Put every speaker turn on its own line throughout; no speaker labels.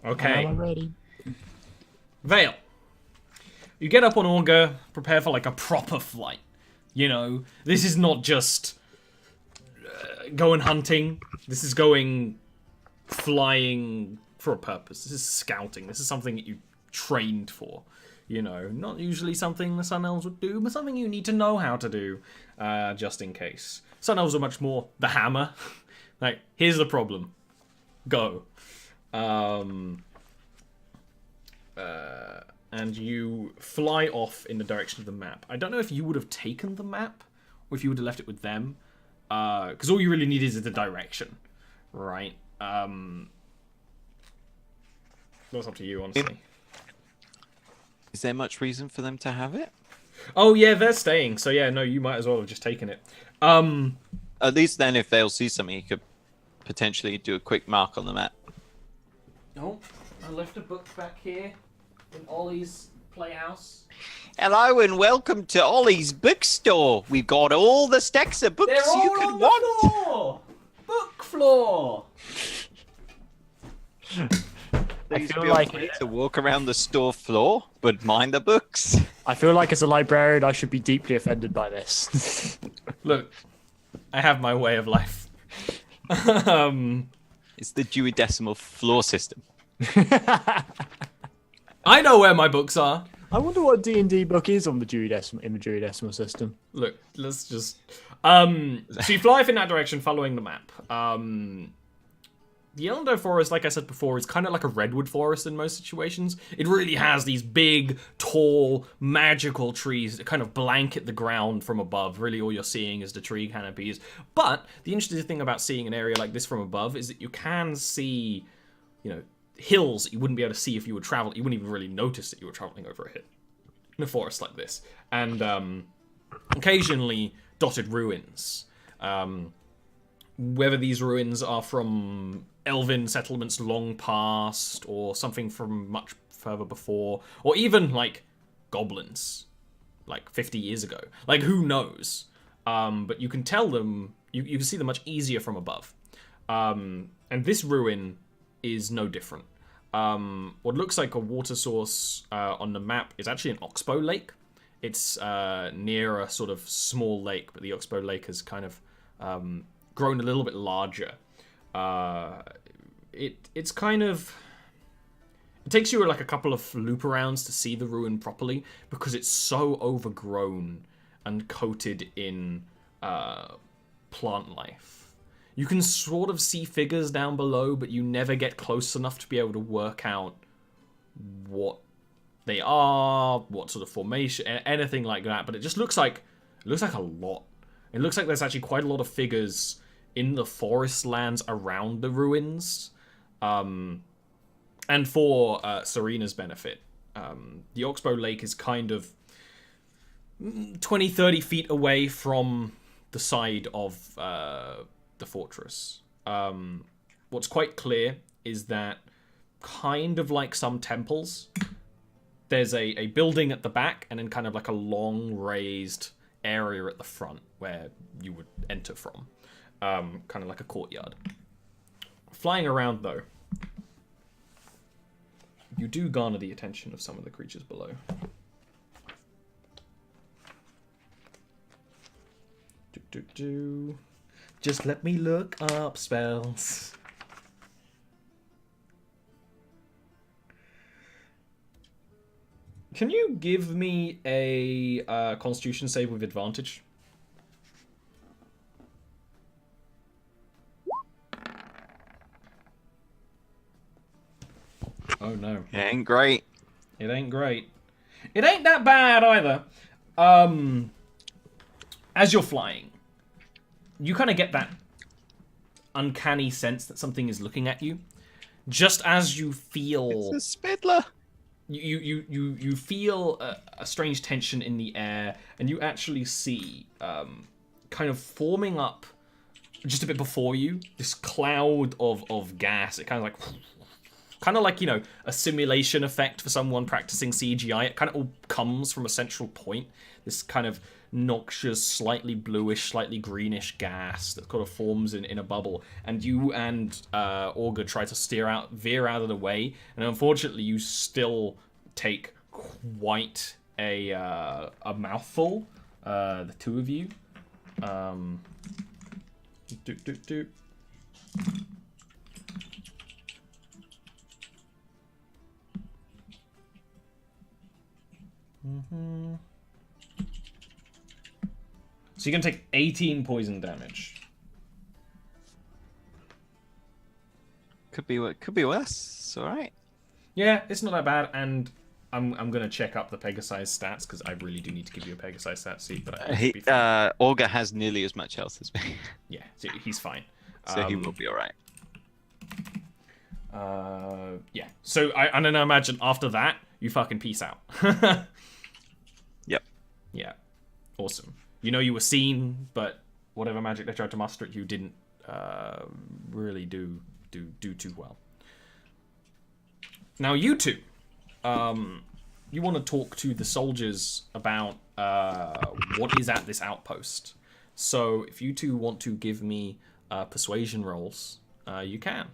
Okay.
I'm ready.
Vale. You get up on Augur, prepare for like a proper flight. You know, this is not just going hunting. This is going flying for a purpose. This is scouting. This is something that you trained for. You know, not usually something the Sun Elves would do, but something you need to know how to do, just in case. Sun Elves are much more the hammer. Like, here's the problem. Go. And you fly off in the direction of the map. I don't know if you would have taken the map, or if you would have left it with them. Because all you really need is the direction. Right? That's up to you, honestly.
Is there much reason for them to have it?
Oh, yeah, they're staying. So, yeah, no, you might as well have just taken it.
At least then, if they'll see something, you could potentially do a quick mark on the map.
Oh, I left a book back here in Ollie's playhouse.
Hello and welcome to Ollie's bookstore. We've got all the stacks of books
They're all
you could
on
want.
the floor! Book floor!
Please
feel
feel
like
free to walk around the store floor, but mind the books.
I feel like as a librarian, I should be deeply offended by this.
Look, I have my way of life.
It's the Dewey Decimal floor system.
I know where my books are.
I wonder what D&D book is on the Dewey Decimal in the Dewey Decimal system.
Look, let's just... so you fly off in that direction following the map. The Elendor Forest, like I said before, is kind of like a redwood forest in most situations. It really has these big, tall, magical trees that kind of blanket the ground from above. Really, all you're seeing is the tree canopies. But the interesting thing about seeing an area like this from above is that you can see, you know, hills that you wouldn't be able to see if you were traveling. You wouldn't even really notice that you were traveling over a hill in a forest like this. And occasionally dotted ruins. Whether these ruins are from elven settlements long past, or something from much further before, or even, like, goblins, like, 50 years ago. Like, who knows? But you can tell them, you can see them much easier from above. And this ruin is no different. What looks like a water source on the map is actually an oxbow lake. It's near a sort of small lake, but the oxbow lake has kind of grown a little bit larger. It's kind of... It takes you like a couple of loop arounds to see the ruin properly, because it's so overgrown and coated in plant life. You can sort of see figures down below, but you never get close enough to be able to work out what they are, what sort of formation, anything like that. But it just looks like a lot. It looks like there's actually quite a lot of figures in the forest lands around the ruins. And for Serena's benefit, the Oxbow Lake is kind of 20, 30 feet away from the side of the fortress. What's quite clear is that, kind of like some temples, there's a building at the back and then kind of like a long raised area at the front where you would enter from. Kind of like a courtyard. Flying around, though, you do garner the attention of some of the creatures below. Just let me look up spells. Can you give me a Constitution save with advantage? Oh no.
It ain't great.
It ain't great. It ain't that bad either. As you're flying, you kind of get that uncanny sense that something is looking at you. Just as you feel...
It's a Spiddler.
You feel a strange tension in the air, and you actually see kind of forming up just a bit before you, this cloud of gas. It kind of like, you know, a simulation effect for someone practicing CGI. It kind of all comes from a central point. This kind of noxious, slightly bluish, slightly greenish gas that kind of forms in a bubble. And you and Augur try to veer out of the way, and unfortunately, you still take quite a mouthful. The two of you. So you're gonna take 18 poison damage.
Could be worse. It's all right.
Yeah, it's not that bad, and I'm gonna check up the Pegasi stats because I really do need to give you a Pegasi stat sheet. But
Olga has nearly as much health as me,
yeah, so he's fine.
so he will be all right.
Yeah. So I don't know. Imagine after that, you fucking peace out.
Yep.
Yeah. Awesome. You know you were seen, but whatever magic they tried to muster at you didn't really do too well. Now you two, you want to talk to the soldiers about what is at this outpost. So if you two want to give me persuasion rolls, you can.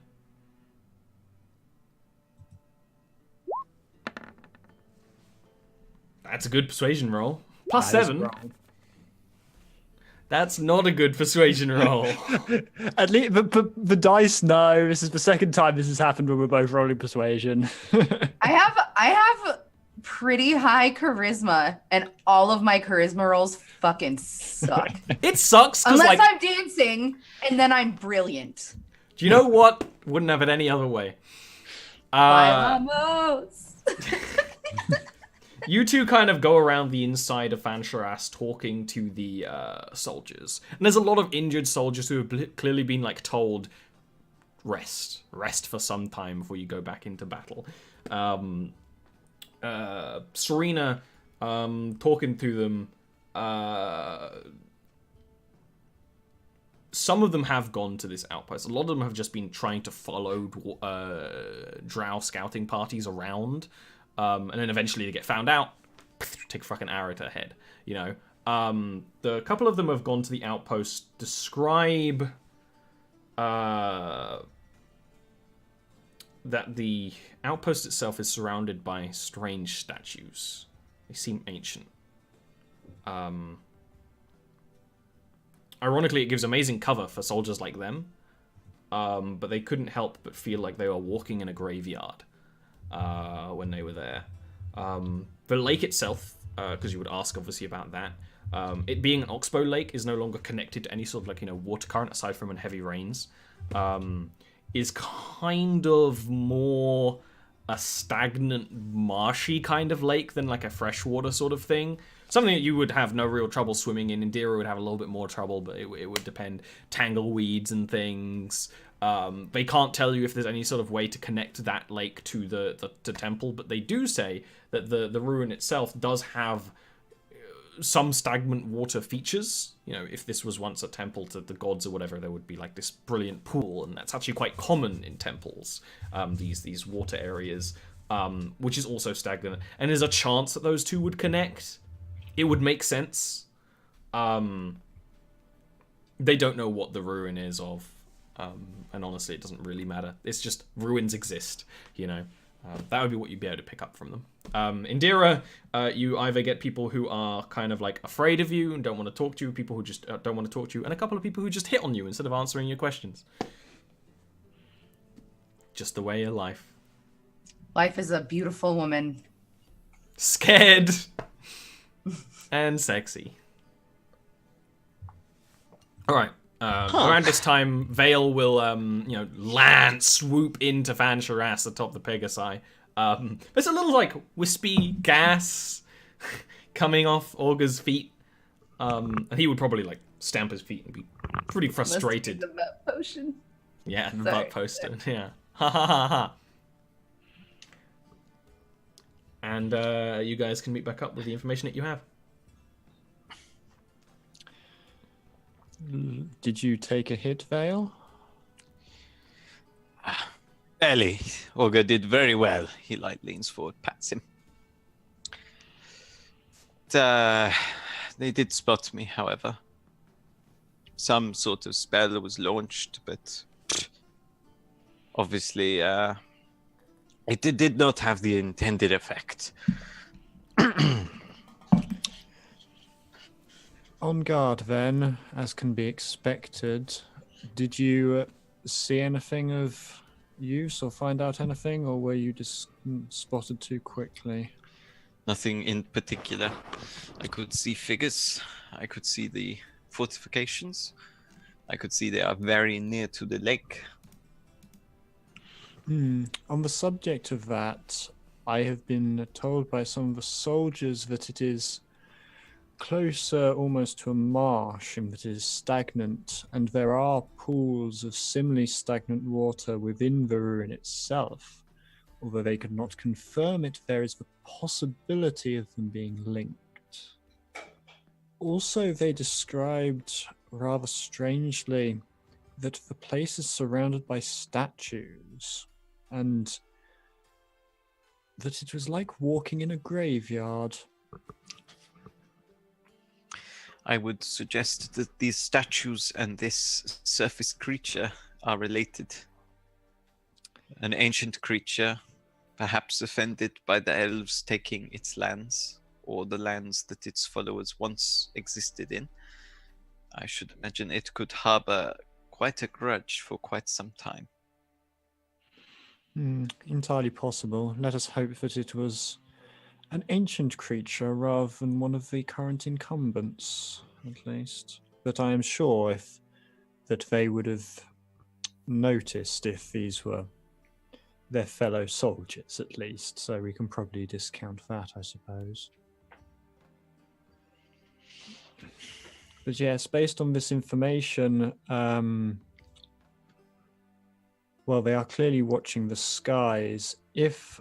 That's a good persuasion roll. Plus 7. That's not a good persuasion roll.
At least, but the dice know this is the second time this has happened when we're both rolling persuasion.
I have pretty high charisma, and all of my charisma rolls fucking suck.
It sucks because
Unless I'm dancing, and then I'm brilliant.
Do you know what? Wouldn't have it any other way.
Vamos.
You two kind of go around the inside of Fansharas talking to the soldiers. And there's a lot of injured soldiers who have clearly been like told, rest for some time before you go back into battle. Serena, talking to them, some of them have gone to this outpost. A lot of them have just been trying to follow drow scouting parties around. And then eventually they get found out, take a fucking arrow to the head, you know. The couple of them have gone to the outpost, describe that the outpost itself is surrounded by strange statues. They seem ancient. Ironically, it gives amazing cover for soldiers like them, but they couldn't help but feel like they were walking in a graveyard. When they were there. The lake itself, because you would ask obviously about that, it being an oxbow lake is no longer connected to any sort of like, you know, water current aside from in heavy rains, is kind of more a stagnant, marshy kind of lake than like a freshwater sort of thing. Something that you would have no real trouble swimming in. Indira would have a little bit more trouble, but it would depend. Tangleweeds and things. They can't tell you if there's any sort of way to connect that lake to the temple, but they do say that the ruin itself does have some stagnant water features. You know, if this was once a temple to the gods or whatever, there would be like this brilliant pool, and that's actually quite common in temples, these water areas, which is also stagnant. And there's a chance that those two would connect. It would make sense. They don't know what the ruin is of. And honestly, it doesn't really matter. It's just ruins exist, you know. That would be what you'd be able to pick up from them. Indira, you either get people who are kind of like afraid of you and don't want to talk to you, people who just don't want to talk to you, and a couple of people who just hit on you instead of answering your questions. Just the way of life.
Life is a beautiful woman.
Scared and sexy. All right. Around this time, Vale will, swoop into Fansharas atop the Pegasi. There's a little, like, wispy gas coming off Augur's feet. And he would probably, like, stamp his feet and be pretty frustrated.
Must be the butt potion.
Yeah, the butt potion, yeah. Ha ha ha ha. And you guys can meet back up with the information that you have.
Did you take a hit, Vale?
Ellie, Olga did very well. He leans forward, pats him. They did spot me, however. Some sort of spell was launched, but obviously it did not have the intended effect.
On guard, then, as can be expected. Did you see anything of use or find out anything, or were you just spotted too quickly?
Nothing in particular. I could see figures. I could see the fortifications. I could see they are very near to the lake.
On the subject of that, I have been told by some of the soldiers that it is closer almost to a marsh and that it is stagnant, and there are pools of similarly stagnant water within the ruin itself. Although they could not confirm it, there is the possibility of them being linked. Also, they described rather strangely that the place is surrounded by statues, and that it was like walking in a graveyard.
I would suggest that these statues and this surface creature are related. An ancient creature, perhaps offended by the elves taking its lands, or the lands that its followers once existed in. I should imagine it could harbor quite a grudge for quite some time.
Entirely possible. Let us hope that it was an ancient creature rather than one of the current incumbents, at least. But I am sure that they would have noticed if these were their fellow soldiers, at least. So we can probably discount that, I suppose. But yes, based on this information, well, they are clearly watching the skies. If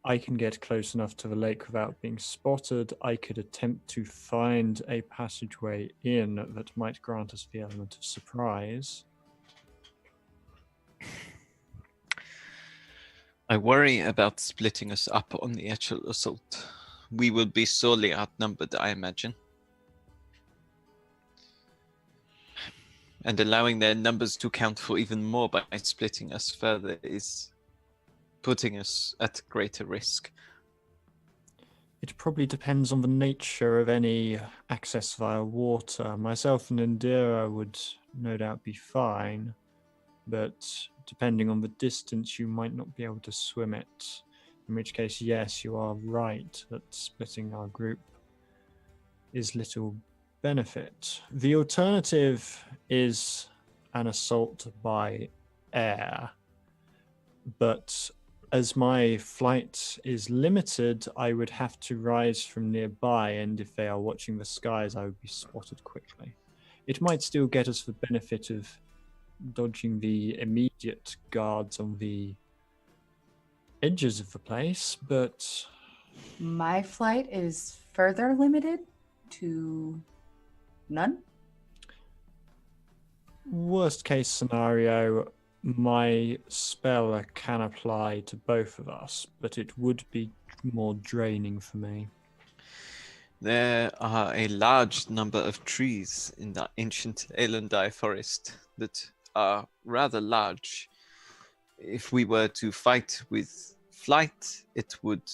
I can get close enough to the lake without being spotted, I could attempt to find a passageway in that might grant us the element of surprise.
I worry about splitting us up on the actual assault. We will be sorely outnumbered, I imagine. And allowing their numbers to count for even more by splitting us further is putting us at greater risk.
It probably depends on the nature of any access via water. Myself and Indira would no doubt be fine, but depending on the distance, you might not be able to swim it. In which case, yes, you are right that splitting our group is little benefit. The alternative is an assault by air, but as my flight is limited, I would have to rise from nearby, and if they are watching the skies, I would be spotted quickly. It might still get us the benefit of dodging the immediate guards on the edges of the place, but
My flight is further limited to none.
worst case scenario, my spell can apply to both of us, but it would be more draining for me.
There are a large number of trees in the ancient Elendai forest that are rather large. If we were to fight with flight, it would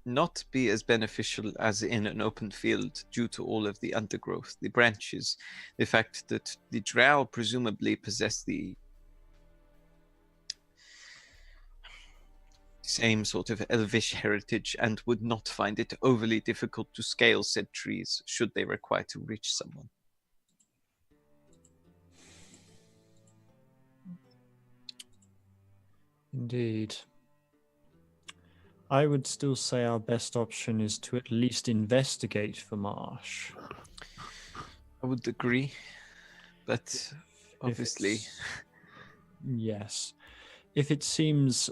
not be as beneficial as in an open field due to all of the undergrowth, the branches, the fact that the drow presumably possess the same sort of elvish heritage and would not find it overly difficult to scale said trees should they require to reach someone.
Indeed. I would still say our best option is to at least investigate the marsh.
I would agree, but obviously...
Yes. If it seems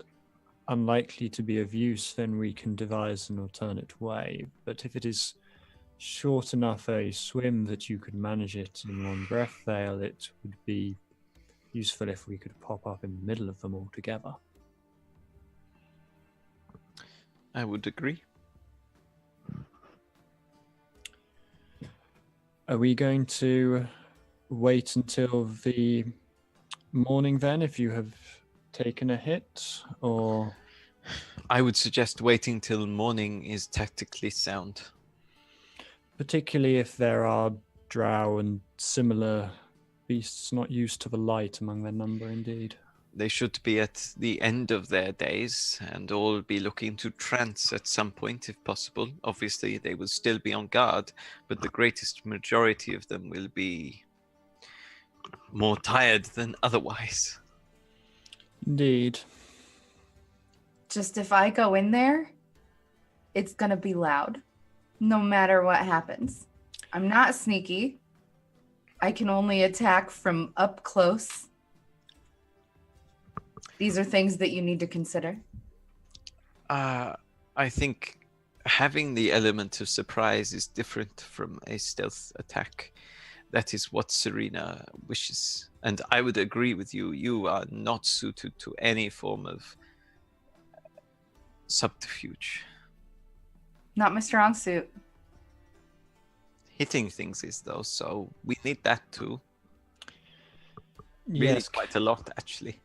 unlikely to be of use, then we can devise an alternate way. But if it is short enough a swim that you could manage it in one breath, Vale, it would be useful if we could pop up in the middle of them all together.
I would agree.
Are we going to wait until the morning then if you have taken a hit, or
I would suggest waiting till morning is tactically sound.
particularly if there are drow and similar beasts not used to the light among their number indeed?
They should be at the end of their days and all be looking to trance at some point if possible. Obviously, they will still be on guard, but the greatest majority of them will be more tired than otherwise.
Indeed.
Just if I go in there, it's going to be loud, no matter what happens. I'm not sneaky. I can only attack from up close. These are things that you need to consider.
I think having the element of surprise is different from a stealth attack. That is what Serena wishes. And I would agree with you. You are not suited to any form of subterfuge.
Not my strong suit.
Hitting things is, though, so we need that too. Really
Yes,
quite a lot, actually.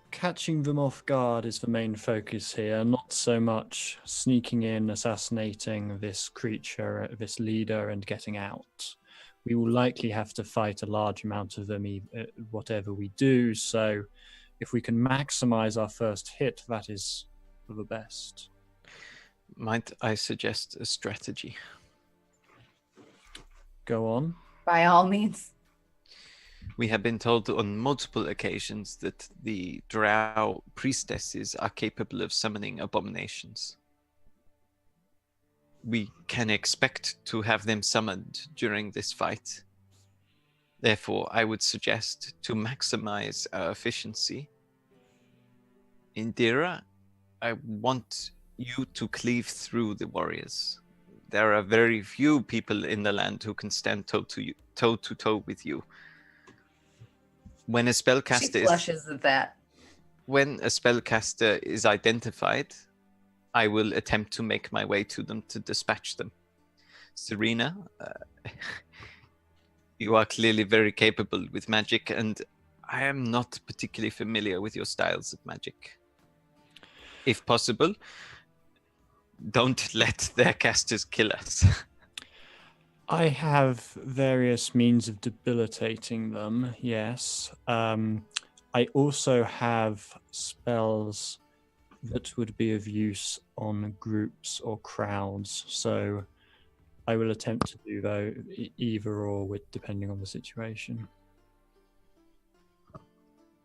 catching them off guard is the main focus here, not so much sneaking in, assassinating this creature, this leader, and getting out. We will likely have to fight a large amount of them, whatever we do, so if we can maximize our first hit, that is for the best.
Might I suggest a strategy?
Go on.
By all means.
We have been told on multiple occasions that the drow priestesses are capable of summoning abominations. We can expect to have them summoned during this fight. Therefore, I would suggest to maximize our efficiency. Indira, I want you to cleave through the warriors. There are very few people in the land who can stand toe to toe with you. When a
She
spellcaster
flushes at that.
when a spellcaster is identified, I will attempt to make my way to them to dispatch them. Serena, you are clearly very capable with magic, and I am not particularly familiar with your styles of magic. If possible, don't let their casters kill us.
I have various means of debilitating them, yes. I also have spells that would be of use on groups or crowds, so I will attempt to do though either or, with depending on the situation.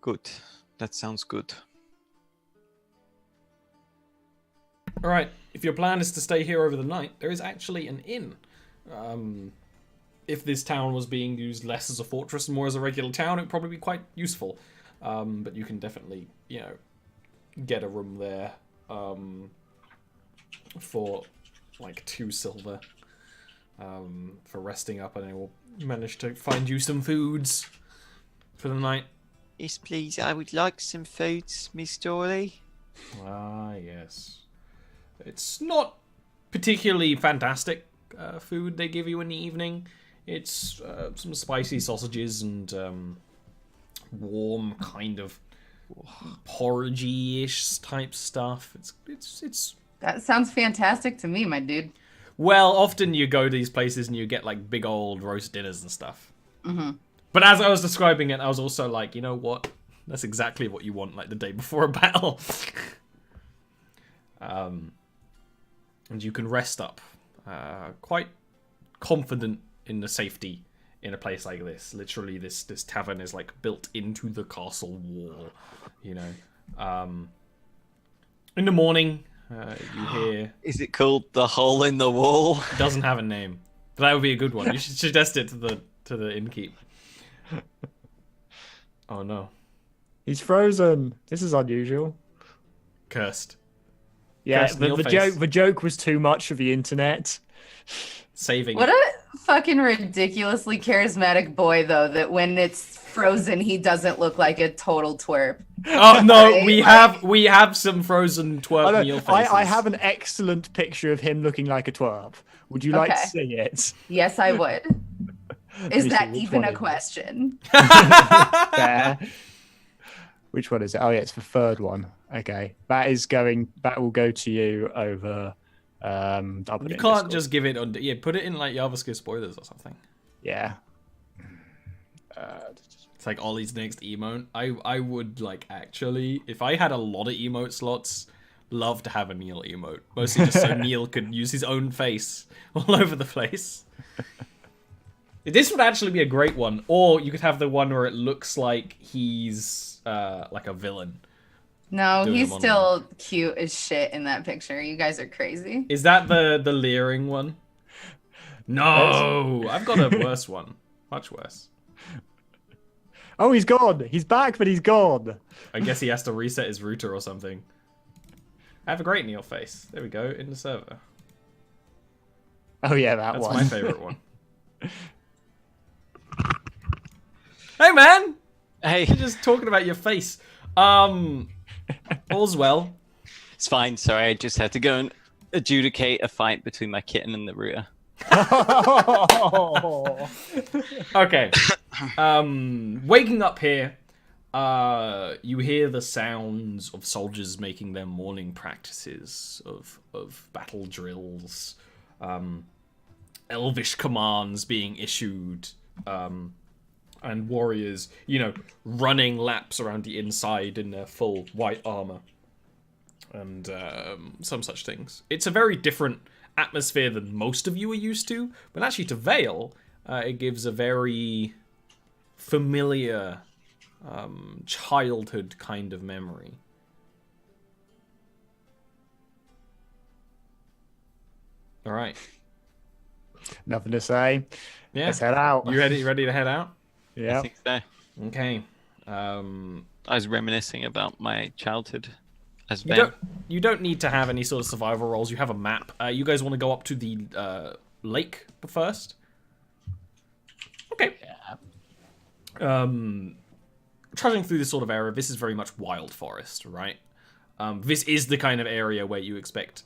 Good. That sounds good.
All right. If your plan is to stay here over the night, there is actually an inn. If this town was being used less as a fortress and more as a regular town, it would probably be quite useful. But you can definitely, get a room there for like 2 silver for resting up, and I will manage to find you some foods for the night.
Yes, please. I would like some foods, Miss Dory.
Ah, yes. It's not particularly fantastic food they give you in the evening. It's some spicy sausages and warm kind of porridgey-ish type stuff. It's
That sounds fantastic to me, my dude.
well, often you go to these places and you get like big old roast dinners and stuff.
Mm-hmm.
But as I was describing it, I was also like, you know what? That's exactly what you want, like the day before a battle. And you can rest up, quite confident in the safety in a place like this. Literally, this tavern is like built into the castle wall, In the morning, you hear.
Is it called the hole in the wall?
It doesn't have a name, but that would be a good one. You should suggest it to the innkeep. Oh no,
He's frozen. This is unusual.
cursed.
Yeah,
Cursed in your face.
the joke was too much for the internet.
Saving.
What a fucking ridiculously charismatic boy, though, that when it's frozen, he doesn't look like a total twerp.
Oh no,
Right?
we have some frozen twerp meal faces.
I have an excellent picture of him looking like a twerp. Would you like to
Okay.
see it?
Yes, I would. Is
me see
that
which
even
one
a
it is.
question?
Fair. Which one is it? Oh yeah, it's the third one. Okay, that will go to you over. I'll put
You
it in
can't
Discord.
just give it on. Yeah, put it in like Jarviskjir spoilers or something.
Yeah.
It's like Ollie's next emote. I would like actually, if I had a lot of emote slots, love to have a Neil emote. Mostly just so Neil could use his own face all over the place. This would actually be a great one. Or you could have the one where it looks like he's like a villain.
No,
Doing
he's
a monologue.
still cute as shit in that picture. You guys are crazy.
Is that the leering one? No, I've got a worse one. Much worse.
Oh, he's gone. He's back, but he's gone.
I guess he has to reset his router or something. Have a great Neil face. There we go, in the server.
Oh yeah, that
That's
one.
my favorite one. Hey man!
Hey,
You're just talking about your face. All's well.
it's fine. Sorry, I just had to go and adjudicate a fight between my kitten and the router.
Okay. Waking up here, you hear the sounds of soldiers making their morning practices of battle drills, elvish commands being issued, and warriors, running laps around the inside in their full white armor, and some such things. It's a very different atmosphere than most of you are used to, but actually to Vale, it gives a very familiar childhood kind of memory. All right.
Nothing to say.
Yeah.
Let's head out.
You ready to head out?
I
Yeah.
think so.
Okay.
I was reminiscing about my childhood as
You
Ben.
don't need to have any sort of survival rolls. You have a map. You guys want to go up to the lake first? Okay.
Yeah.
Trudging through this sort of area, this is very much wild forest, right? This is the kind of area where you expect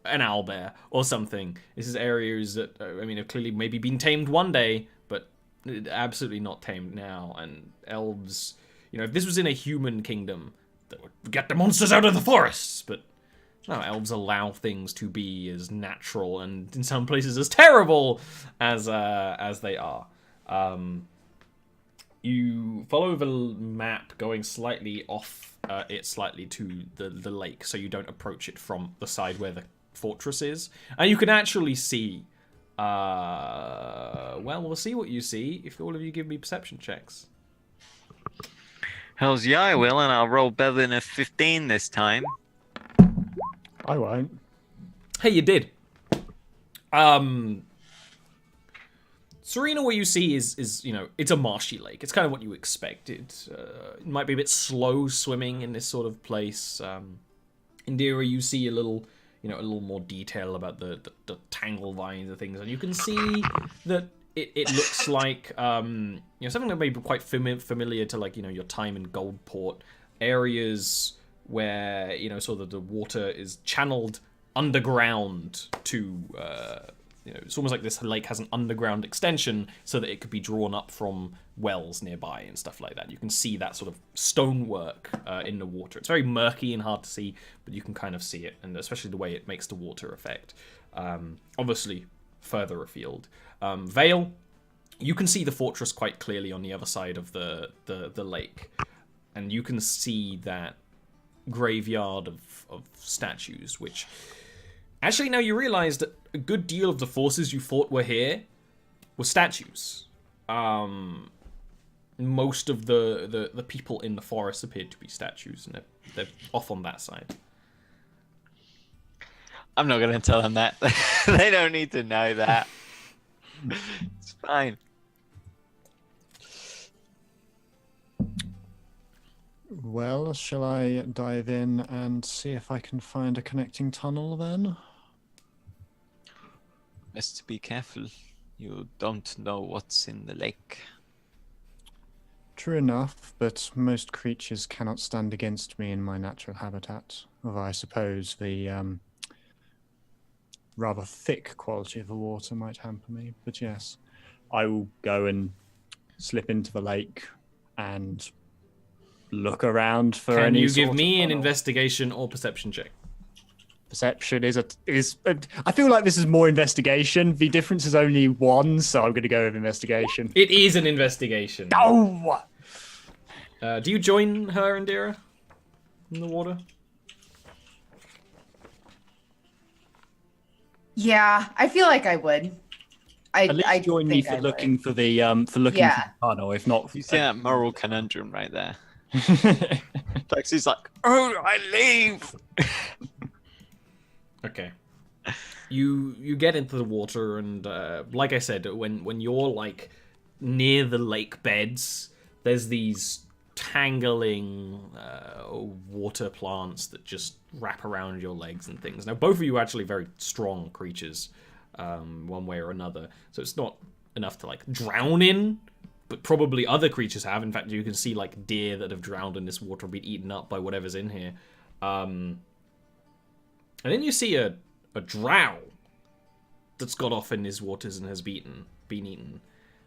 an owlbear or something. This is areas that, have clearly maybe been tamed one day, but absolutely not tamed now. And elves, if this was in a human kingdom, that would get the monsters out of the forests, but no, elves allow things to be as natural and in some places as terrible as they are. You follow the map going slightly off it slightly to the lake, so you don't approach it from the side where the fortress is. And you can actually see, we'll see what you see if all of you give me perception checks.
Hells yeah, I will, and I'll roll better than a 15 this time.
I won't.
Hey, you did. Serena, what you see is it's a marshy lake. It's kind of what you expected. It might be a bit slow swimming in this sort of place. Indira, you see a little more detail about the tangle vines and things, and you can see that it looks like something that may be quite familiar to your time in Goldport, areas where sort of the water is channeled underground to it's almost like this lake has an underground extension so that it could be drawn up from wells nearby and stuff like that. You can see that sort of stonework in the water. It's very murky and hard to see, but you can kind of see it, and especially the way it makes the water effect. Obviously, further afield. Vale, you can see the fortress quite clearly on the other side of the lake, and you can see that graveyard of statues, which actually now you realize that a good deal of the forces you fought were here were statues. Most of the people in the forest appeared to be statues, and they're off on that side.
I'm not going to tell them that. They don't need to know that. It's fine.
Well, shall I dive in and see if I can find a connecting tunnel then?
Best to be careful. You don't know what's in the lake.
True enough, but most creatures cannot stand against me in my natural habitat. Although I suppose the rather thick quality of the water might hamper me. But yes, I will go and slip into the lake and look around for
Can
any.
you
sort
give me
of
an
tunnel.
investigation or perception check?
Perception is I feel like this is more investigation. The difference is only 1, so I'm going to go with investigation.
It is an investigation.
Oh!
Do you join her, Indira, in the water?
Yeah, I feel like I would.
At least
I
join me
think
for
I
looking
would.
for the for looking
Yeah.
for the tunnel. If not,
You see that moral conundrum right there. Taxi's like, oh, I leave.
Okay. You get into the water, and like I said, when you're like near the lake beds, there's these tangling water plants that just wrap around your legs and things. Now, both of you are actually very strong creatures, one way or another. So it's not enough to like drown in, but probably other creatures have. In fact, you can see like deer that have drowned in this water, been eaten up by whatever's in here. And then you see a drow that's got off in these waters and has been eaten.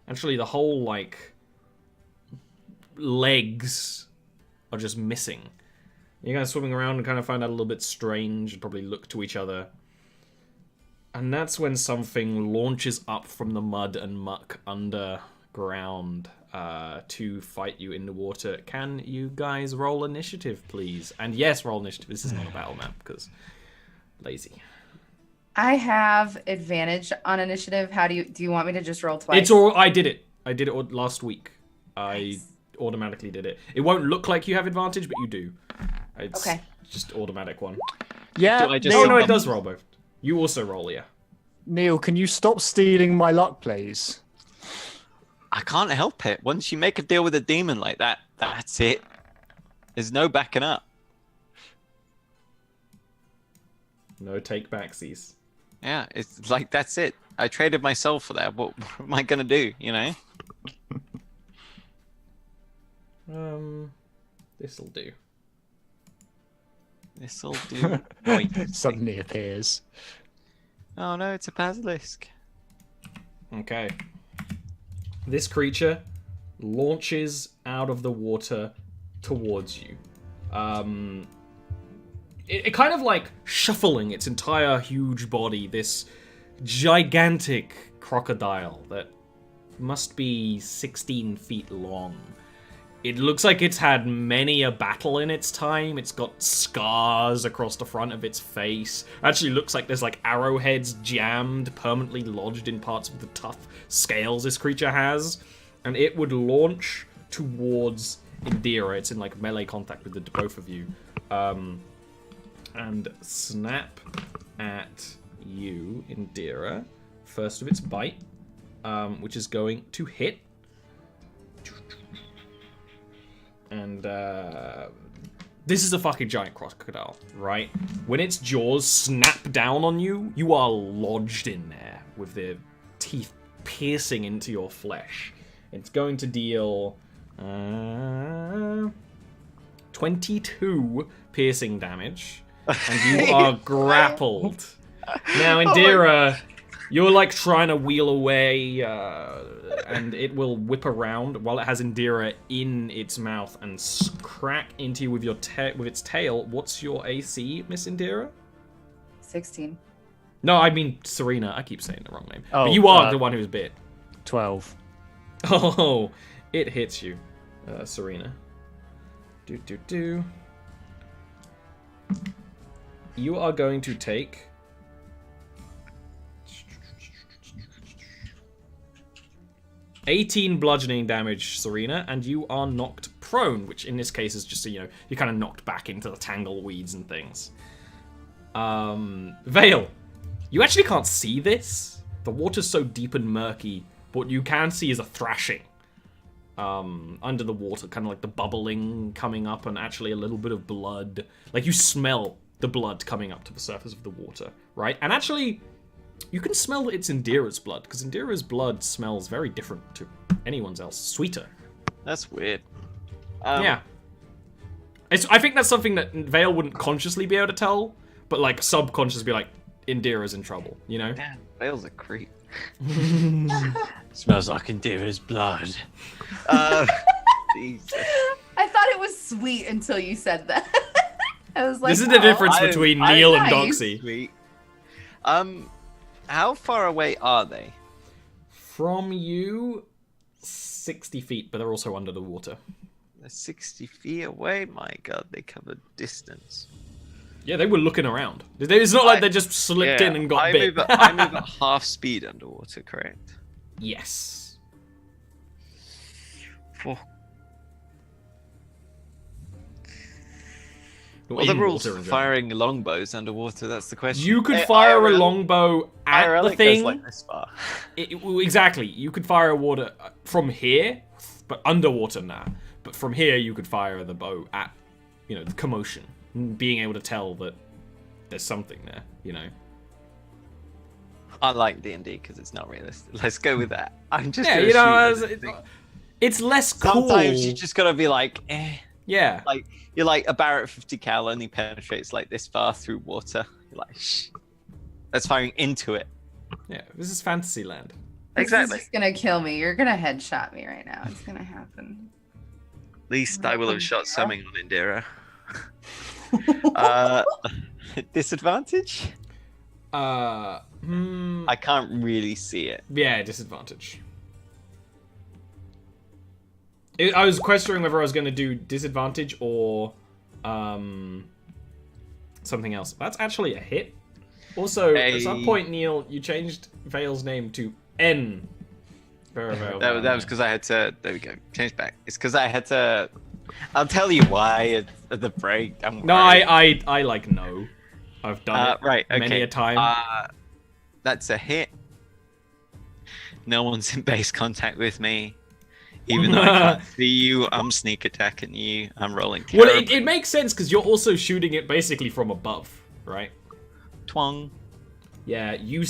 Actually, the whole like legs are just missing. You guys swimming around and kind of find that a little bit strange and probably look to each other. And that's when something launches up from the mud and muck underground to fight you in the water. Can you guys roll initiative, please? And yes, roll initiative. This is not a battle map because lazy.
I have advantage on initiative. How do you want me to just roll twice?
It's all. I did it last week. I
Nice.
automatically did it. It won't look like you have advantage, but you do. It's
Okay.
just automatic one.
yeah.
Do I just-
Oh
Neil,
no, it does roll both. You also roll, yeah.
Neil, can you stop stealing my luck, please?
I can't help it. Once you make a deal with a demon like that, that's it. There's no backing up.
No take backsies.
Yeah, it's like that's it. I traded myself for that. What am I gonna do? You know?
This'll do.
This'll do. Right.
Suddenly appears.
Oh no, it's a basilisk.
Okay. This creature launches out of the water towards you. It kind of like shuffling its entire huge body, this gigantic crocodile that must be 16 feet long. It looks like it's had many a battle in its time. It's got scars across the front of its face. Actually looks like there's like arrowheads jammed, permanently lodged in parts of the tough scales this creature has. And it would launch towards Indira. It's in like melee contact with the both of you. And snap at you, Indira. First of its bite, which is going to hit. And this is a fucking giant crocodile, right? When its jaws snap down on you, you are lodged in there with their teeth piercing into your flesh. It's going to deal 22 piercing damage, and you are grappled. Now, Indira, you're like trying to wheel away, and it will whip around while it has Indira in its mouth and crack into you with your with its tail. What's your AC, Miss Indira?
16.
No, I mean Serena. I keep saying the wrong name.
Oh,
but you are the one who's bit.
12.
Oh, it hits you, Serena. You are going to take 18 bludgeoning damage, Serena, and you are knocked prone, which in this case is just, you're kind of knocked back into the tangle weeds and things. Vale, you actually can't see this. The water's so deep and murky, but what you can see is a thrashing. Under the water, kind of like the bubbling coming up and actually a little bit of blood. Like you smell the blood coming up to the surface of the water, right? And actually, you can smell that it's Indira's blood, because Indira's blood smells very different to anyone's else. Sweeter.
That's weird.
Yeah. I think that's something that Vale wouldn't consciously be able to tell, but like subconsciously be like, Indira's in trouble, you know?
Damn, Vale's a creep. Smells like Indira's blood. Jesus.
I thought it was sweet until you said that. I was like,
This is the difference
I-
between
I-
Neil and
nice.
Doxy.
Sweet. How far away are they?
From you, 60 feet, but they're also under the water.
They're 60 feet away. My God, they covered distance.
Yeah, they were looking around. It's not like they just slipped in and got
I
bit.
move at half speed underwater, correct?
Yes.
For...
Well,
Well, the
in
rules
water
for
in general.
firing longbows underwater, that's the question.
You could fire a
IRL
longbow at
IRL,
the
it goes
thing.
like this far.
Well, exactly. You could fire a water from here, but underwater now. But from here, you could fire the bow at, the commotion, being able to tell that there's something there.
I like D&D because it's not realistic. Let's go with that. I'm just
Yeah,
gonna shoot anything.
it's less cool.
Sometimes you just gotta be like, eh.
Yeah.
Like you're like a Barrett 50 cal only penetrates like this far through water. You're like, shh. That's firing into it.
Yeah. This is Fantasyland.
This is just gonna kill me. You're gonna headshot me right now. It's gonna happen.
At least I will have shot something on Indira. Disadvantage? I can't really see it.
Yeah, disadvantage. I was questioning whether I was going to do disadvantage or something else. That's actually a hit. Also, at some point, Neil, you changed Vale's name to N.
That was because I had to. There we go. Change back. It's because I had to. I'll tell you why at the break.
No, I like no. I've done it
right, okay.
many a time.
That's a hit. No one's in base contact with me. Even though I can't see you, I'm sneak attacking you. I'm rolling
Well,
terribly.
it makes sense because you're also shooting it basically from above, right?
Twang.
Yeah, you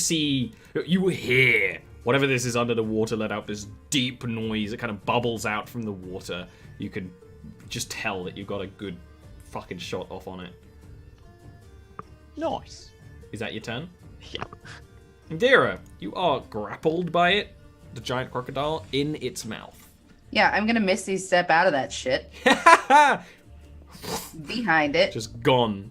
hear whatever this is under the water let out this deep noise. It kind of bubbles out from the water. You can just tell that you've got a good fucking shot off on it.
Nice.
Is that your turn?
Yeah.
Indira, you are grappled by it, the giant crocodile, in its mouth.
Yeah, I'm gonna Misty step out of that shit. Behind it.
Just gone.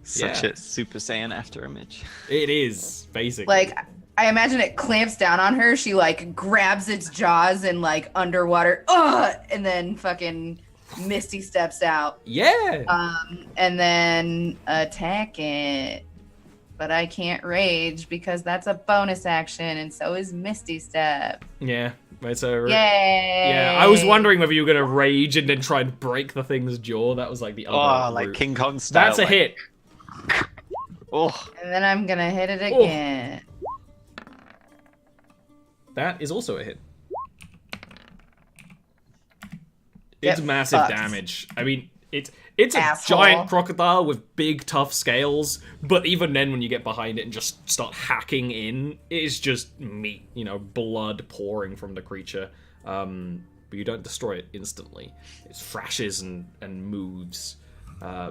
Such a Super Saiyan after image.
It is, basically.
Like, I imagine it clamps down on her. She, like, grabs its jaws and, like, underwater. And then fucking Misty steps out.
Yeah.
And then attack it. But I can't rage because that's a bonus action, and so is Misty Step.
Yeah. It's a...
Yay!
Yeah, I was wondering whether you were going to rage and then try and break the thing's jaw. That was like the other
like
route.
King Kong style.
That's a hit.
Oh.
And then I'm gonna hit it again.
That is also a hit. It's
Get
massive
fucked.
damage. I mean, it's a
Asshole.
giant crocodile with big, tough scales, but even then when you get behind it and just start hacking in, it is just meat, blood pouring from the creature. But you don't destroy it instantly. It thrashes and moves.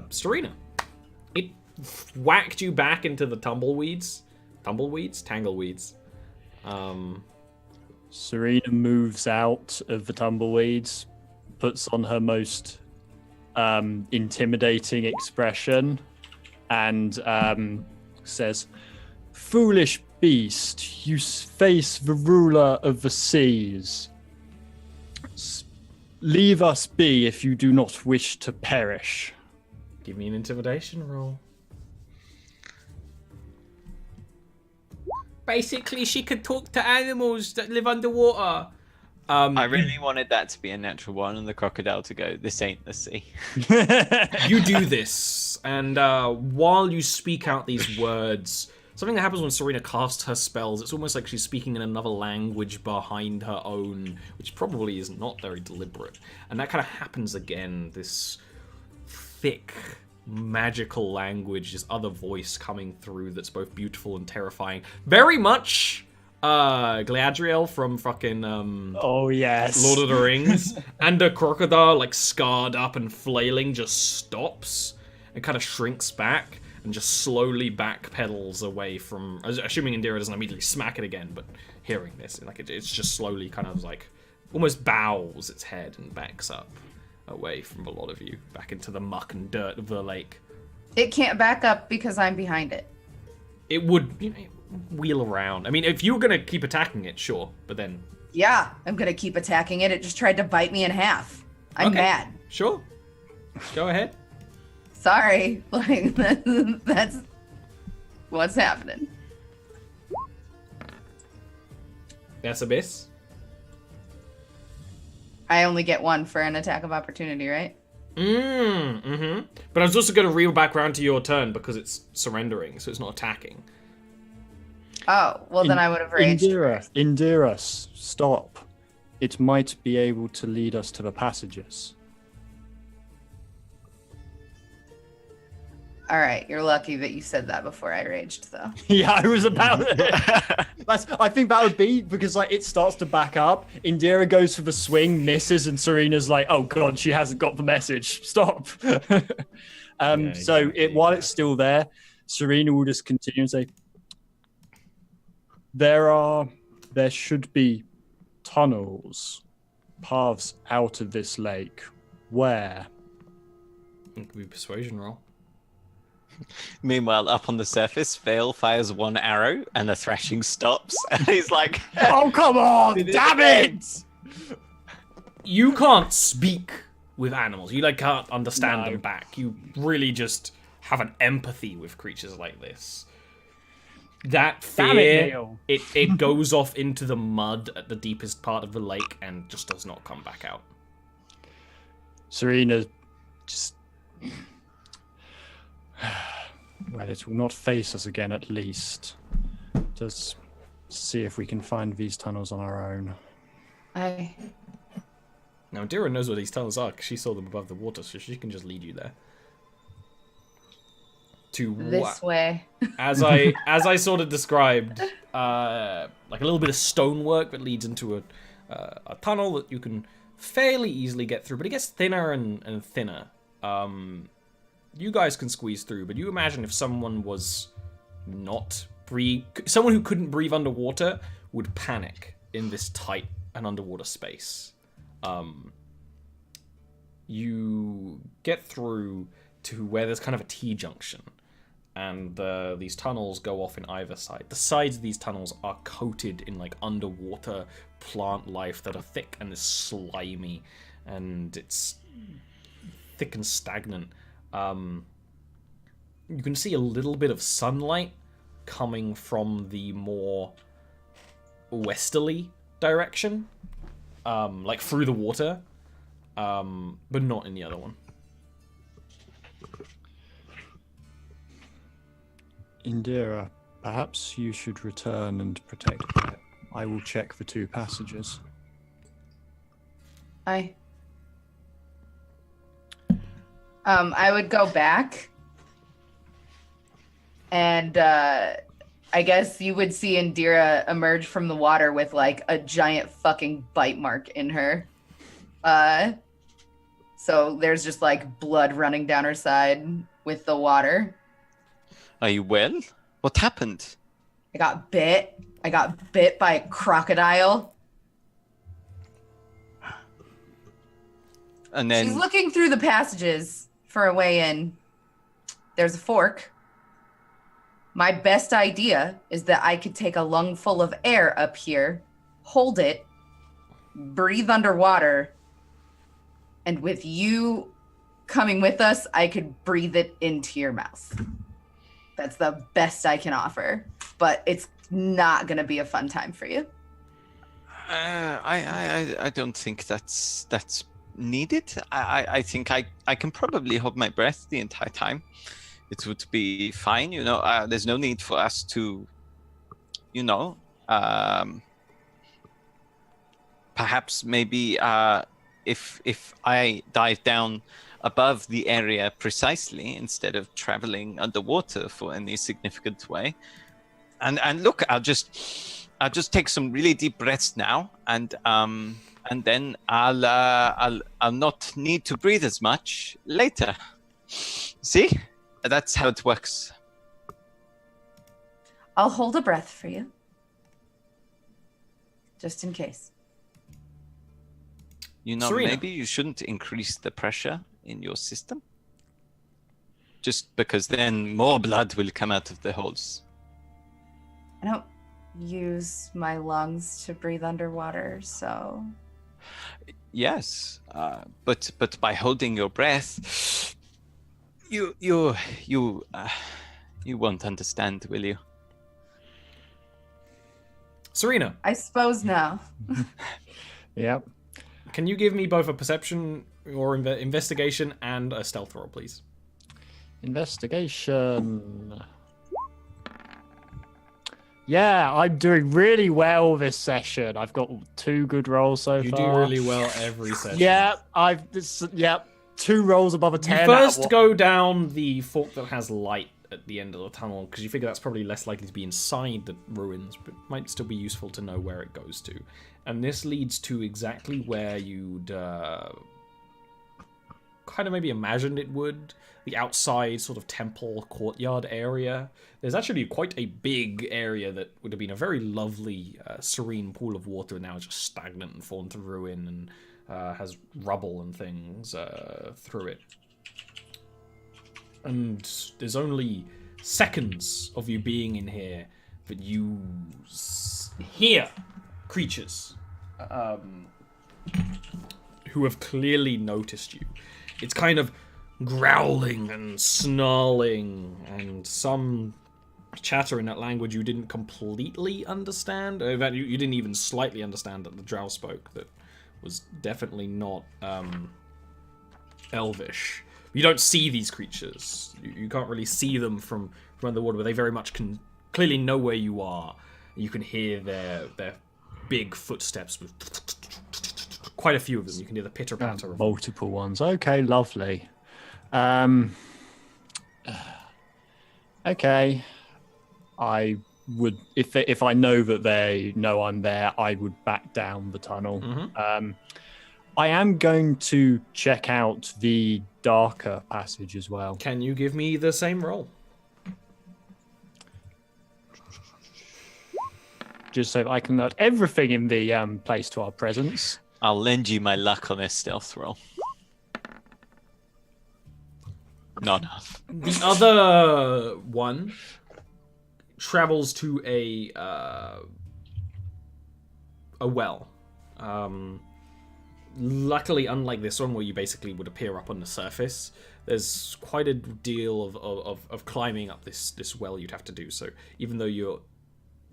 Serena, it whacked you back into the tumbleweeds. Tangleweeds.
Serena moves out of the tumbleweeds, puts on her most intimidating expression, and says, "Foolish beast, you face the ruler of the seas. Leave us be if you do not wish to perish."
Give me an intimidation roll. Basically, she could talk to animals that live underwater.
I really wanted that to be a natural one and the crocodile to go, "This ain't the sea."
You do this, and while you speak out these words, something that happens when Serena casts her spells, it's almost like she's speaking in another language behind her own, which probably is not very deliberate. And that kind of happens again, this thick, magical language, this other voice coming through that's both beautiful and terrifying. Very much Galadriel from fucking
Oh yes,
Lord of the Rings. And the crocodile, like scarred up and flailing, just stops and kind of shrinks back. and just slowly backpedals away from. Assuming Indira doesn't immediately smack it again, but hearing this, like it's just slowly kind of like almost bows its head and backs up away from a lot of you, back into the muck and dirt of the lake.
It can't back up because I'm behind it.
It would wheel around. I mean, if you were gonna keep attacking it, sure, but then.
Yeah, I'm gonna keep attacking it. It just tried to bite me in half. I'm mad.
Sure. Go ahead.
Sorry, like that's what's happening.
That's Abyss.
I only get one for an attack of opportunity, right?
But I was also going to reel back around to your turn because it's surrendering, so it's not attacking.
Oh, well then I would have raged.
Indira, stop. It might be able to lead us to the passages.
All right, you're lucky that you said that before I raged, though.
Yeah, I was about it. I think that would be because like it starts to back up. Indira goes for the swing, misses, and Serena's like, "Oh God, she hasn't got the message. Stop." While it's still there, Serena will just continue and say, "There should be tunnels, paths out of this lake. Where?"
It could be a persuasion roll.
Meanwhile, up on the surface, Vale fires one arrow and the thrashing stops. And he's like,
"Oh, come on! Damn it!"
You can't speak with animals. You can't understand them back. You really just have an empathy with creatures like this. That fear, it goes off into the mud at the deepest part of the lake and just does not come back out.
Serena just... Well, it will not face us again, at least. Just see if we can find these tunnels on our own.
Now, Dira knows where these tunnels are because she saw them above the water, so she can just lead you there. To
this way.
As I sort of described, like a little bit of stonework that leads into a tunnel that you can fairly easily get through, but it gets thinner and thinner. You guys can squeeze through, but you imagine if someone was someone who couldn't breathe underwater would panic in this tight and underwater space. You get through to where there's kind of a T-junction, and these tunnels go off in either side. The sides of these tunnels are coated in like underwater plant life that are thick and is slimy, and it's thick and stagnant. You can see a little bit of sunlight coming from the more westerly direction, like through the water, but not in the other one.
Indira, perhaps you should return and protect it. I will check for 2 passages.
I would go back, and I guess you would see Indira emerge from the water with like a giant fucking bite mark in her. So there's just like blood running down her side with the water.
"Are you well? What happened?"
I got bit by a crocodile.
And then
She's looking through the passages for a way in. There's a fork. My best idea is that I could take a lungful of air up here, hold it, breathe underwater, and with you coming with us, I could breathe it into your mouth. That's the best I can offer, but it's not going to be a fun time for you.
I don't think that's needed. I think I can probably hold my breath the entire time. It would be fine, there's no need for us to, perhaps maybe if I dive down above the area precisely instead of traveling underwater for any significant way. And look, I'll just take some really deep breaths now, and then I'll not need to breathe as much later. See? That's how it works.
I'll hold a breath for you. Just in case.
You know,
Serena.
maybe you shouldn't increase the pressure in your system. Just because then more blood will come out of the holes.
I don't use my lungs to breathe underwater, so...
Yes, but by holding your breath, you won't understand, will you?
Serena,
I suppose now.
Yep.
can you give me both a perception or investigation and a stealth roll, please?
Investigation. Yeah, I'm doing really well this session. I've got 2 good rolls so
You
far.
do really well every session.
Yeah, yep, 2 rolls above a 10.
You first go down the fork that has light at the end of the tunnel, because you figure that's probably less likely to be inside the ruins, but might still be useful to know where it goes to. And this leads to exactly where you'd kind of maybe imagined it would. The outside sort of temple courtyard area. There's actually quite a big area that would have been a very lovely, serene pool of water, and now it's just stagnant and fallen to ruin and has rubble and things through it. And there's only seconds of you being in here, but you hear creatures who have clearly noticed you. It's kind of growling and snarling and some chatter in that language you didn't completely understand. In fact, you didn't even slightly understand that the drow spoke. That was definitely not Elvish. You don't see these creatures. You can't really see them from underwater, but they very much can clearly know where you are. You can hear their big footsteps with quite a few of them. You can hear the pitter patter of them.
Multiple ones. Okay, lovely. Okay. I would, if I know that they know I'm there, I would back down the tunnel.
Mm-hmm.
I am going to check out the darker passage as well.
Can you give me the same roll?
Just so I can note everything in the place to our presence.
I'll lend you my luck on a stealth roll. Not enough.
The other one travels to a well. Luckily, unlike this one, where you basically would appear up on the surface, there's quite a deal of climbing up this well you'd have to do. So even though you're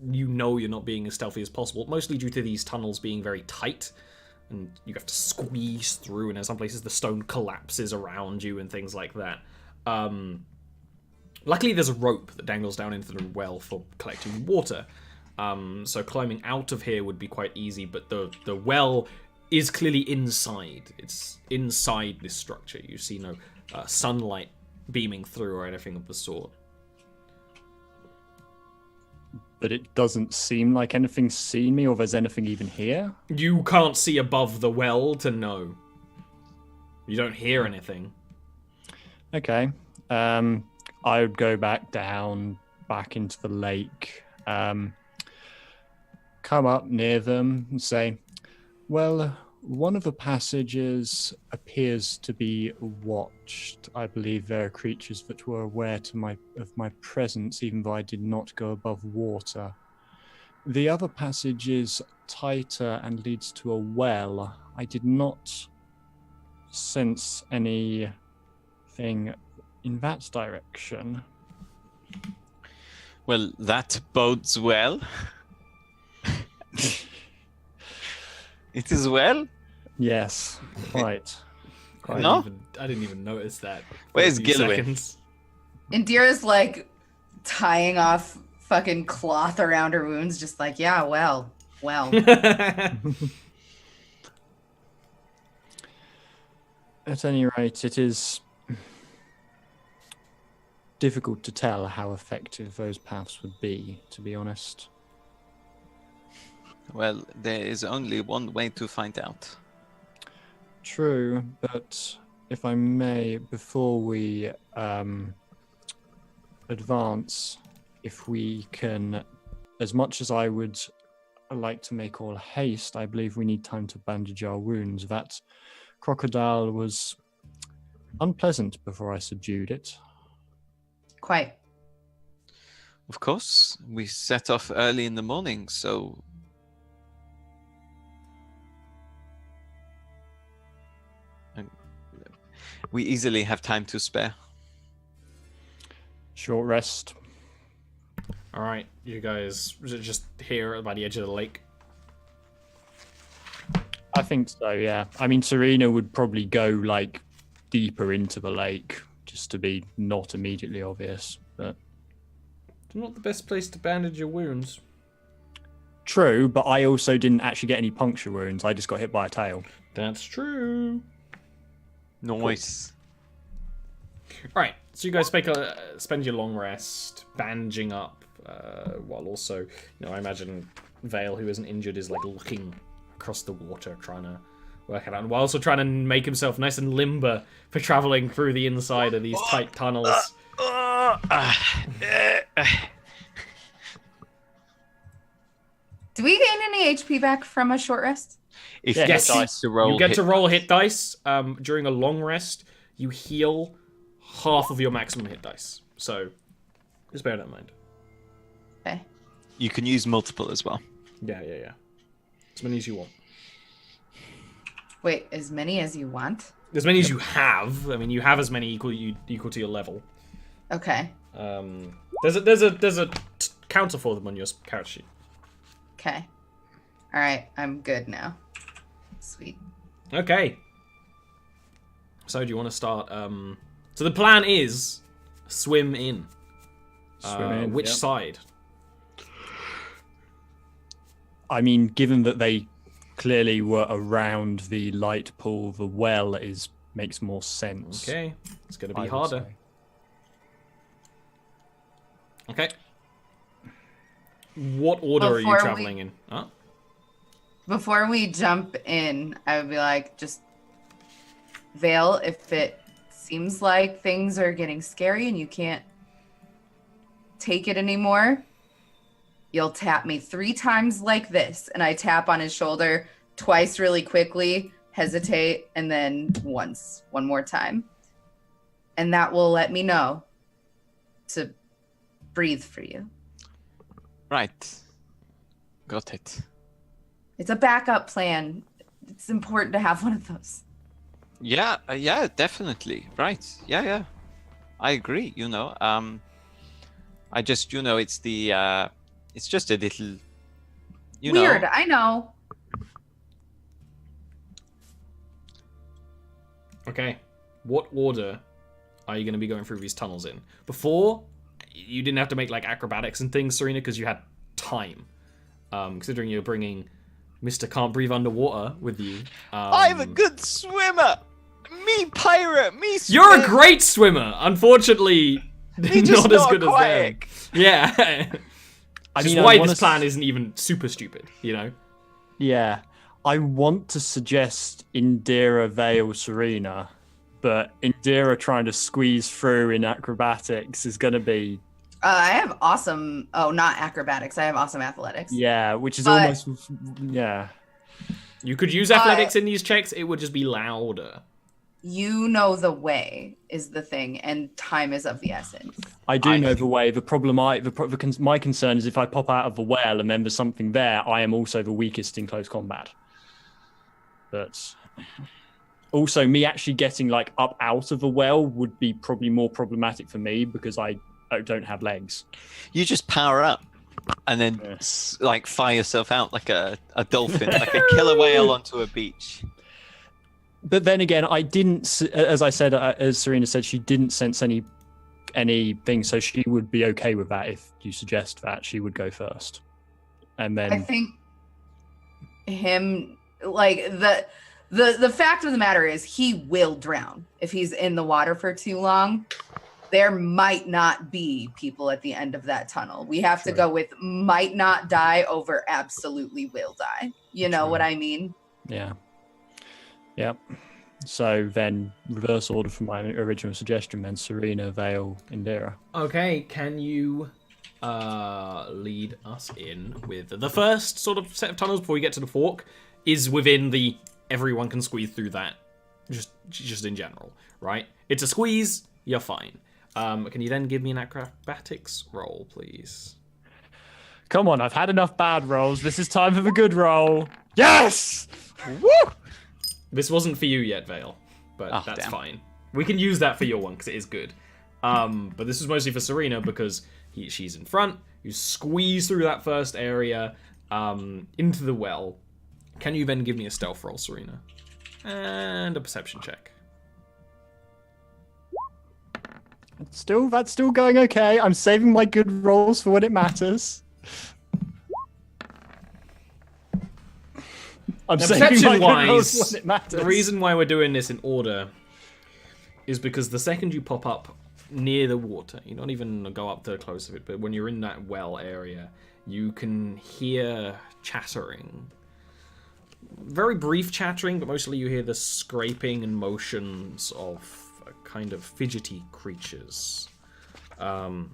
not being as stealthy as possible, mostly due to these tunnels being very tight, and you have to squeeze through, and in some places the stone collapses around you and things like that. Luckily, there's a rope that dangles down into the well for collecting water. So climbing out of here would be quite easy, but the well is clearly inside. It's inside this structure. You see no sunlight beaming through or anything of the sort.
But it doesn't seem like anything's seen me, or there's anything even here.
You can't see above the well to know. You don't hear anything.
Okay. I would go back down, back into the lake, come up near them and say, well, one of the passages appears to be watched. I believe there are creatures that were aware of my presence, even though I did not go above water. The other passage is tighter and leads to a well. I did not sense anything in that direction.
Well, that bodes well. It is well?
Yes, quite.
No?
I didn't even notice that.
Where's
For a few
Gilwyn?
seconds.
Indira's like tying off fucking cloth around her wounds, just like, yeah, well.
At any rate, it is difficult to tell how effective those paths would be, to be honest.
Well, there is only one way to find out.
True, but if I may, before we advance, if we can, as much as I would like to make all haste, I believe we need time to bandage our wounds. That crocodile was unpleasant before I subdued it.
Quite.
Of course, we set off early in the morning, so we easily have time to spare.
Short rest.
All right, you guys just here by the edge of the lake.
I think so, yeah. I mean, Serena would probably go like deeper into the lake just to be not immediately obvious, but
It's not the best place to bandage your wounds.
true, but I also didn't actually get any puncture wounds. I just got hit by a tail.
That's true.
Nice.
All right, so you guys spend your long rest bandaging up, while also, I imagine Vale, who isn't injured, is like looking across the water, trying to work it out, and while also trying to make himself nice and limber for traveling through the inside of these tight tunnels.
Do we gain any HP back from a short rest?
If
Yeah,
you
yes,
dice to roll,
you get
hit
to roll hit dice. During a long rest, you heal half of your maximum hit dice. So, just bear that in mind.
Okay.
You can use multiple as well.
Yeah. As many as you want.
Wait, as many as you want?
As many as you have. I mean, you have as many equal to your level.
Okay.
There's a counter for them on your character sheet.
Okay. All right, I'm good now. Sweet.
Okay. So do you want to start? So the plan is swim in.
Swim in,
Which
yep.
side?
I mean, given that they clearly were around the light pool, the well makes more sense.
Okay, it's gonna
I
be
would
harder.
say.
Okay. What order are you
Before
traveling in? Huh?
Before we jump in, I would be like, just Vale, if it seems like things are getting scary and you can't take it anymore, you'll tap me 3 times like this. And I tap on his shoulder twice really quickly, hesitate, and then one more time. And that will let me know to breathe for you.
Right. Got it.
It's a backup plan. It's important to have one of those.
Yeah, definitely. Right. Yeah. I agree, I just, it's the, it's just a little,
Weird, I know.
Okay. What order are you going to be going through these tunnels in? Before, you didn't have to make like acrobatics and things, Serena, because you had time. Considering you're bringing Mr. Can't Breathe Underwater with you.
I'm a good swimmer! Me pirate! Me swim!
You're a great swimmer! Unfortunately,
Me just
not as
not
good
aquatic.
as them. Yeah.
I
Which is
mean,
why
I wanna
this plan isn't even super stupid,
Yeah. I want to suggest Indira, Vale, Serena, but Indira trying to squeeze through in acrobatics is going to be...
I have awesome. Oh, not acrobatics. I have awesome athletics.
Yeah, which is
But-
almost... Yeah.
You could use athletics in these checks, it would just be louder.
You know the way is the thing, and time is of the essence.
I do know the way. The problem, my concern is if I pop out of the well and then there's something there, I am also the weakest in close combat. But also, me actually getting like up out of the well would be probably more problematic for me because I don't have legs.
You just power up and then fire yourself out like a dolphin, like a killer whale onto a beach.
But then again, I didn't, as I said, as Serena said, she didn't sense anything, so she would be okay with that if you suggest that she would go first. And then
I think him, like, the fact of the matter is he will drown if he's in the water for too long. There might not be people at the end of that tunnel. We have to go with might not die over absolutely will die. You know what I mean?
Yeah. Yep. So then, reverse order from my original suggestion, then Serena, Vale, Indira.
Okay, can you lead us in with the first sort of set of tunnels before we get to the fork? Is within the everyone can squeeze through that, just in general, right? It's a squeeze, you're fine. Can you then give me an acrobatics roll, please?
Come on, I've had enough bad rolls. This is time for the good roll. Yes! Woo!
This wasn't for you yet, Vale, but that's
damn.
fine. We can use that for your one because it is good. But this is mostly for Serena because she's in front. You squeeze through that first area into the well. Can you then give me a stealth roll, Serena? And a perception check.
That's still going okay. I'm saving my good rolls for when it matters. I'm saving my good rolls when it matters.
The reason why we're doing this in order is because the second you pop up near the water, you don't even go up to close of it, but when you're in that well area, you can hear chattering. Very brief chattering, but mostly you hear the scraping and motions of kind of fidgety creatures. And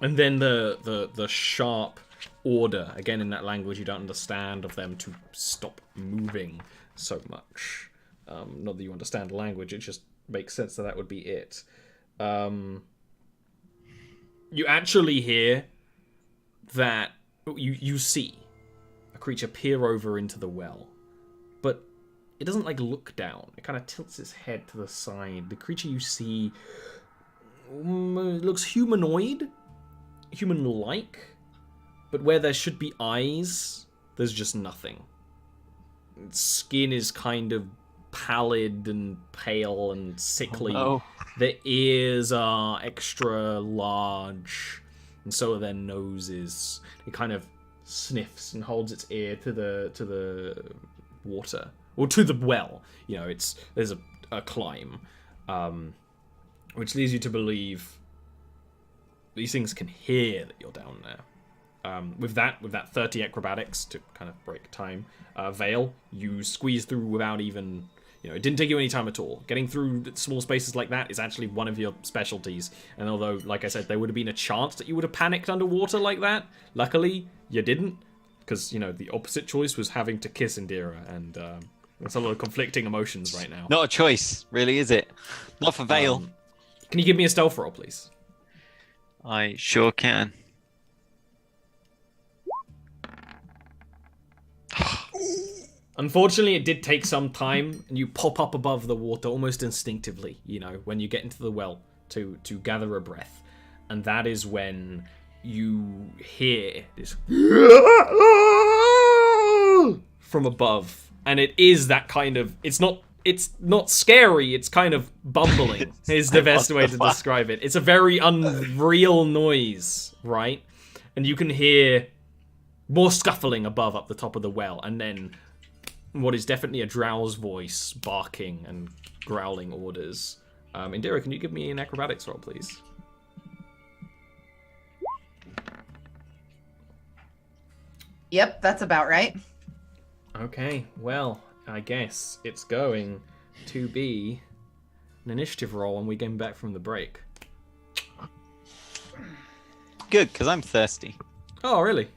then the sharp order, again in that language you don't understand, of them to stop moving so much. Not that you understand the language, it just makes sense that would be it. You actually hear that you see a creature peer over into the well, but it doesn't like look down. It kind of tilts its head to the side. The creature you see looks humanoid, human-like, but where there should be eyes, there's just nothing. Its skin is kind of pallid and pale and sickly.
Oh, no.
Their ears are extra large, and so are their noses. It kind of sniffs and holds its ear to the water, or to the well. You know, there's a climb, which leads you to believe these things can hear that you're down there. With that 30 acrobatics to kind of break time, Vale, you squeeze through without even, it didn't take you any time at all. Getting through small spaces like that is actually one of your specialties. And although, like I said, there would have been a chance that you would have panicked underwater like that, luckily you didn't, because, the opposite choice was having to kiss Indira, and there's a lot of conflicting emotions right now.
Not a choice, really, is it? Not for Vale.
Can you give me a stealth roll, please?
I sure can.
Unfortunately, it did take some time, and you pop up above the water almost instinctively, when you get into the well to gather a breath. And that is when you hear this from above. And it is that kind of, it's not scary, it's kind of bumbling is the best way to describe it. It's a very unreal noise, right? And you can hear more scuffling above up the top of the well, and then what is definitely a drow's voice barking and growling orders. Indira, can you give me an acrobatics roll, please?
Yep, that's about right.
Okay, well, I guess it's going to be an initiative roll when we get back from the break.
Good, because I'm thirsty.
Oh, really?